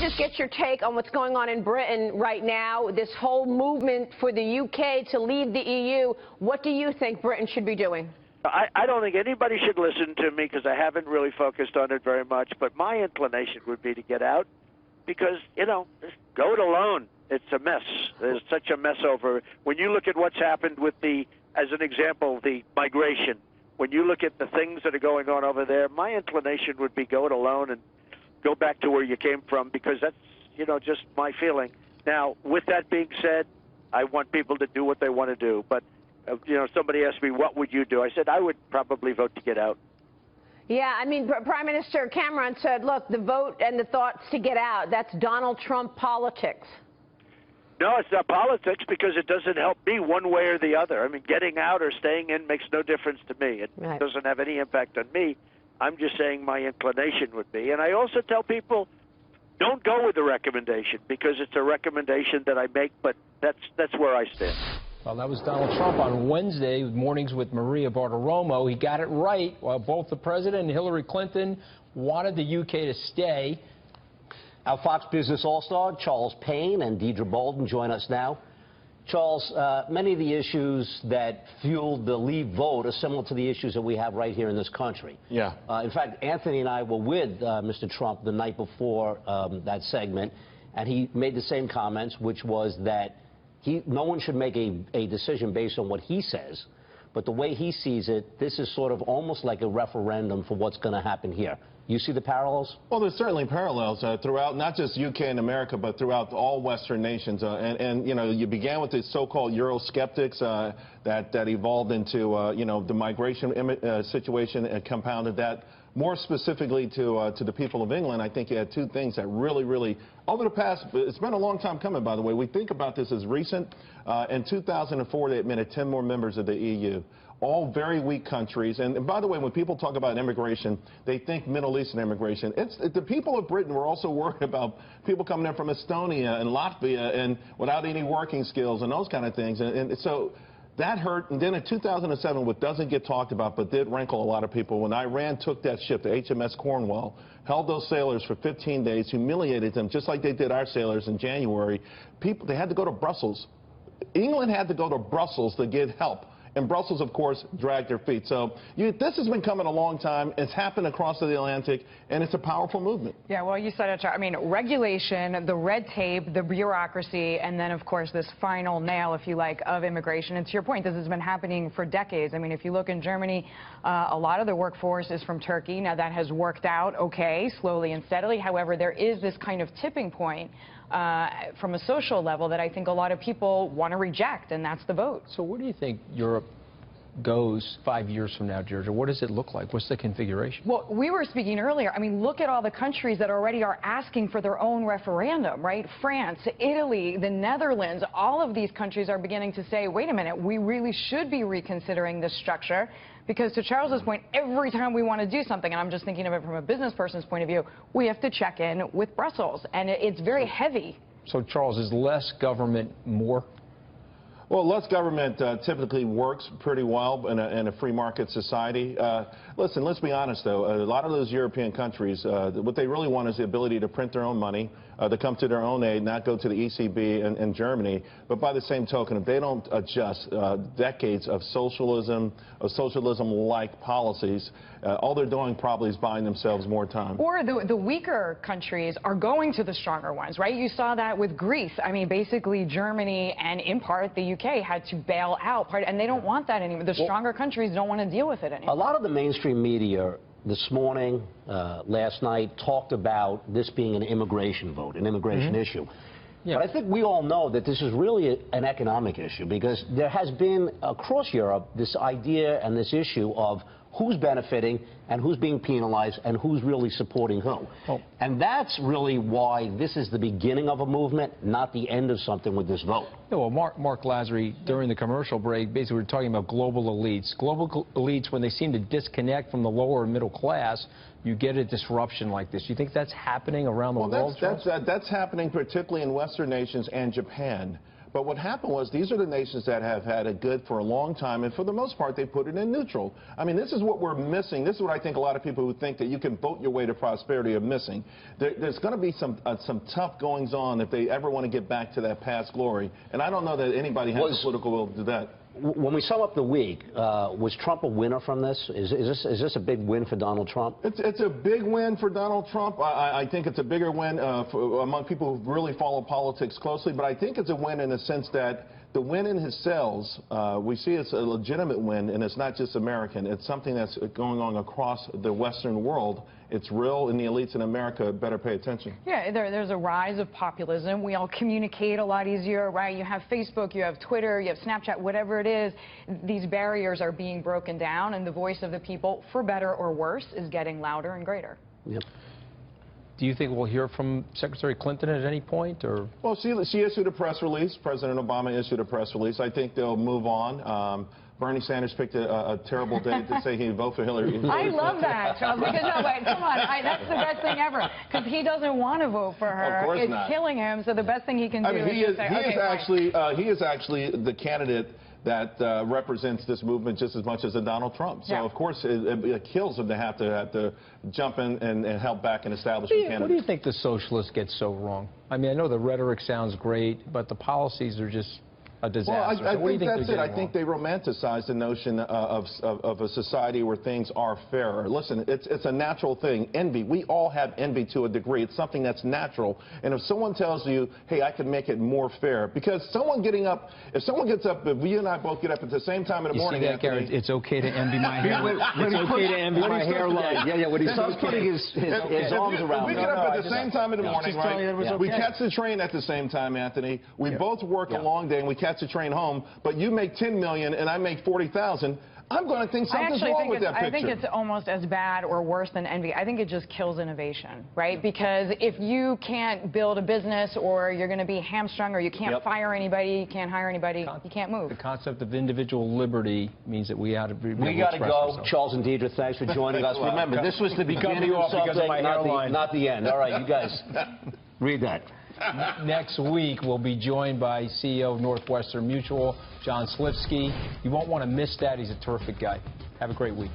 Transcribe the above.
just get your take on what's going on in Britain right now, this whole movement for the UK to leave the EU. What do you think Britain should be doing? I don't think anybody should listen to me because I haven't really focused on it very much, but my inclination would be to get out because, you know, go it alone. It's a mess. There's such a mess over. When you look at what's happened with as an example, the migration, when you look at the things that are going on over there, my inclination would be go it alone and go back to where you came from because that's, you know, just my feeling. Now, with that being said, I want people to do what they want to do, but you know, somebody asked me, what would you do? I said, I would probably vote to get out. Yeah, I mean, Prime Minister Cameron said, look, the vote and the thoughts to get out, that's Donald Trump politics. No, it's not politics because it doesn't help me one way or the other. I mean, getting out or staying in makes no difference to me. It doesn't have any impact on me. I'm just saying my inclination would be. And I also tell people, don't go with the recommendation because it's a recommendation that I make, but that's where I stand. Well, that was Donald Trump on Wednesday, Mornings with Maria Bartiromo. He got it right. While both the president and Hillary Clinton wanted the UK to stay. Our Fox Business All-Star, Charles Payne and Deirdre Bolton, join us now. Charles, many of the issues that fueled the leave vote are similar to the issues that we have right here in this country. Yeah. In fact, Anthony and I were with Mr. Trump the night before that segment, and he made the same comments, which was that no one should make a decision based on what he says, but the way he sees it, this is sort of almost like a referendum for what's going to happen here. You see the parallels? Well, there's certainly parallels throughout, not just UK and America, but throughout all Western nations. And you know, you began with the so-called Eurosceptics that evolved into, you know, the migration situation and compounded that. More specifically to the people of England, I think you had two things that really, over the past, it's been a long time coming, by the way. We think about this as recent. In 2004, they admitted 10 more members of the EU. All very weak countries. And by the way, when people talk about immigration, they think Middle Eastern immigration. The people of Britain were also worried about people coming in from Estonia and Latvia and without any working skills and those kind of things. And so that hurt. And then in 2007, what doesn't get talked about but did rankle a lot of people, when Iran took that ship, the HMS Cornwall, held those sailors for 15 days, humiliated them, just like they did our sailors in January. They had to go to Brussels. England had to go to Brussels to get help. And Brussels, of course, dragged their feet. So this has been coming a long time. It's happened across the Atlantic, and it's a powerful movement. Yeah, well, you said it. I mean, regulation, the red tape, the bureaucracy, and then, of course, this final nail, if you like, of immigration. And to your point, this has been happening for decades. I mean, if you look in Germany, a lot of the workforce is from Turkey. Now, that has worked out okay, slowly and steadily. However, there is this kind of tipping point from a social level that I think a lot of people want to reject, and that's the vote. So where do you think Europe goes 5 years from now, Deirdre? What does it look like? What's the configuration? Well, we were speaking earlier. I mean, look at all the countries that already are asking for their own referendum, right? France, Italy, the Netherlands, all of these countries are beginning to say, wait a minute, we really should be reconsidering this structure. Because to Charles's point, every time we want to do something, and I'm just thinking of it from a business person's point of view, we have to check in with Brussels, and it's very heavy. So, Charles, is less government more? Well, less government typically works pretty well in a free market society. Listen, let's be honest, though. A lot of those European countries, what they really want is the ability to print their own money, to come to their own aid, not go to the ECB and Germany. But by the same token, if they don't adjust decades of socialism-like policies, all they're doing probably is buying themselves more time. Or the weaker countries are going to the stronger ones, right? You saw that with Greece. I mean, basically, Germany and, in part, the UK had to bail out, and they don't want that anymore. The stronger countries don't want to deal with it anymore. A lot of the mainstream media this morning, last night, talked about this being an immigration vote, an immigration issue. Yeah. But I think we all know that this is really an economic issue because there has been, across Europe, this idea and this issue of who's benefiting and who's being penalized and who's really supporting who. Oh. And that's really why this is the beginning of a movement, not the end of something with this vote. Yeah, well, Mark Lazary, during the commercial break, basically we're talking about global elites. Global elites, when they seem to disconnect from the lower and middle class, you get a disruption like this. You think that's happening around the world? That's happening particularly in Western nations and Japan. But what happened was these are the nations that have had it good for a long time, and for the most part, they put it in neutral. I mean, this is what we're missing. This is what I think a lot of people who think that you can vote your way to prosperity are missing. There's going to be some tough goings on if they ever want to get back to that past glory. And I don't know that anybody has the political will to do that. When we sum up the week, was Trump a winner from this? Is this a big win for Donald Trump? It's a big win for Donald Trump. I think it's a bigger win among people who really follow politics closely. But I think it's a win in the sense that the win in his cells, we see it's a legitimate win, and it's not just American. It's something that's going on across the Western world. It's real, and the elites in America better pay attention. Yeah, there's a rise of populism. We all communicate a lot easier, right? You have Facebook, you have Twitter, you have Snapchat, whatever it is. These barriers are being broken down, and the voice of the people, for better or worse, is getting louder and greater. Yep. Do you think we'll hear from Secretary Clinton at any point? Or? Well, she issued a press release. President Obama issued a press release. I think they'll move on. Bernie Sanders picked a terrible day to say he'd vote for Hillary Clinton. I love that, Charles, because, no, wait, come on, that's the best thing ever, because he doesn't want to vote for her. Of course it's not. killing him, so the best thing he can do is say, okay, he is actually the candidate that represents this movement just as much as Donald Trump. So, of course, it kills him to have to jump in and help back an establishment candidate. What do you think the socialists get so wrong? I mean, I know the rhetoric sounds great, but the policies are just a disaster. Well, I think that's it. I think they romanticize the notion of a society where things are fairer. Listen, it's a natural thing. Envy. We all have envy to a degree. It's something that's natural. And if someone tells you, hey, I can make it more fair, because someone getting up, if someone gets up, if you and I both get up at the same time in the morning, you see that, Garrett? It's okay to envy my hair. It's okay to envy my hairline. Yeah, when he starts putting his arms around me. We get up at the same time in the morning, right? We catch the train at the same time, Anthony. We both work a long day, and we catch the train home, but you make $10 million and I make $40,000. I'm going to think something's wrong with that picture. I think it's almost as bad or worse than envy. I think it just kills innovation, right? Because if you can't build a business, or you're going to be hamstrung, or you can't fire anybody, you can't hire anybody, you can't move. The concept of individual liberty means that we ought to be We got to go. Ourselves. Charles and Deirdre, thanks for joining us. Remember, this was the beginning of something, not the end. All right, you guys, read that. Next week, we'll be joined by CEO of Northwestern Mutual, John Slifsky. You won't want to miss that. He's a terrific guy. Have a great week.